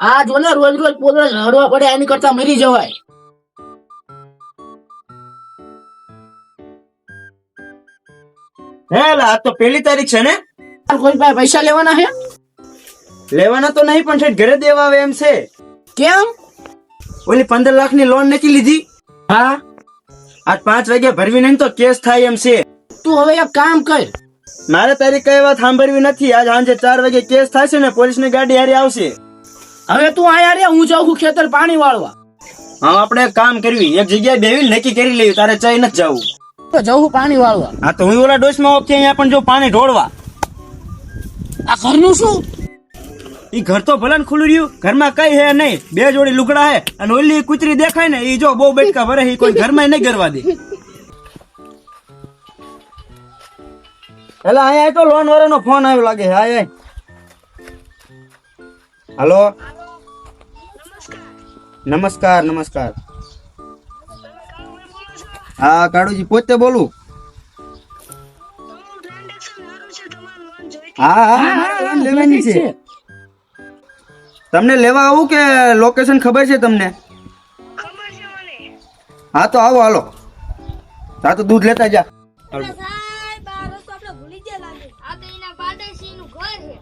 આ જો ને રોજ રોજ પોતે હડવા પડે એની કરતા મરી જવાય. હે લા, આજ તો 1 તારીખ છે ને? કોઈ પાસે પૈસા લેવાના છે? લેવાના તો નહીં, પણ ઠેઠ ઘરે દેવા આવે એમ છે. કેમ? ઓલી 15 લાખની લોન નથી લીધી? હા, આજ 5 વાગે ભરવી નહીં તો કેસ થાય એમ છે. તું હવે એક કામ કર. મારે તારી કઈ વાત સાંભળવી નથી. આજ સાંજે 4 વાગે કેસ થશે ને પોલીસની ગાડી હારી આવશે. હવે તું આયા રે, હું જાઉં છું ખેતર પાણી વાળવા. હા, આપણે એક કામ કરવી, એક જગ્યાએ બેવી નક્કી કરી લેવી. તારે ચાઈ નથી જવું? તો જઉં છું પાણી વાળવા. હા, તો હું ઓલા ડોસમાં ઓફ અહીંયા પણ જો પાણી ઢોળવા. આ ઘરનું શું? ઈ ઘર તો ભલે ખુલ્લું રહ્યું, ઘરમાં કઈ હે નહીં. 2 જોડી લુગડા હે અને ઓલી કૂતરી દેખાય ને ઈ જો બહુ બેટકા ભરે, ઈ કોઈ ઘરમાં નહીં ગરવા દે. એલા અહીંયા તો લોન વાળાનો ફોન આવ્યો લાગે. હાય હાલો, નમસ્કાર. નમસ્કાર. હા, કાળુજી પોતે બોલું. હા હા, લેવાની છે. તમને લેવા આવું કે લોકેશન ખબર છે તમને? હા, તો આવો. હાલો, હા તો દૂધ લેતા જા. સાહેબ આ રસ્તો આપણે ભૂલી ગયા લાગે. આ તો એના પાડોશીનું ઘર છે.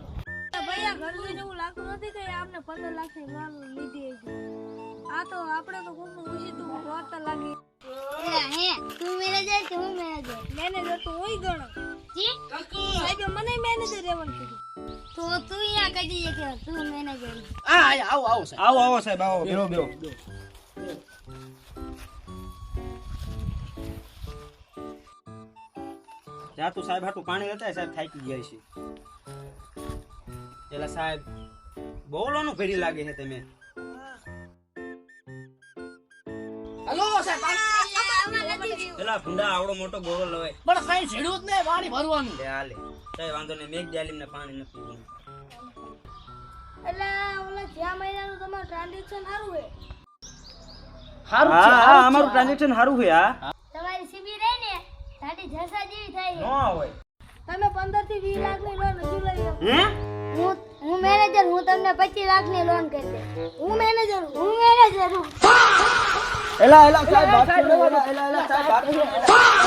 ભાઈ આ ઘર જોઈને એવું લાગતું નથી કે આપને 15 લાખની લોન લીધી છે. આ તો આપણે તો કોકનું ઓછીતું વાર્તા લાગી. હે તું મેનેજર કે હું મેનેજર? મેનેજર તો હોય ગણો. જી સાહેબ મને મેનેજર રહેવાનું કીધું. તો તું અહીંયા કદી કે તું મેનેજર? હા, આવો આવો સાહેબ. આવો સાહેબ, આવો. બેરો. જા તું સાહેબ હાટું પાણી લેતા સાહેબ થાકી ગયા છે. પેલા સાહેબ બોલોનું ભરી લાગે છે તમે. હલો સાહેબ, પેલા ભૂંડા આવડો મોટો ગોળો લવાય પણ કઈ ઝીડું જ નહીં, પાણી ભરવાનું. લે હાલે. કઈ વાંધો નહીં, મેઘ જાલીમને પાણી નથી પીવું. એટલે ઓલા જ્યાં મહિનાનું તમારું ટ્રાન્ઝેક્શન સારું છે. હારું હા છે, હા, હારું અમારું છે. ટ્રાન્ઝેક્શન સારું છે. હા, તમારી સીબી રહે ને તારી જસા જેવી થાય નો છે. હોય. તમે 15 થી 20 લાખની લોન હજુ લઈ શકો. હે હું મેનેજર, હું તમને 25 લાખની લોન કરી દે. હું મેનેજર હું. એલા સાહેબ, વાત કરો. એલા સાહેબ, વાત કરો.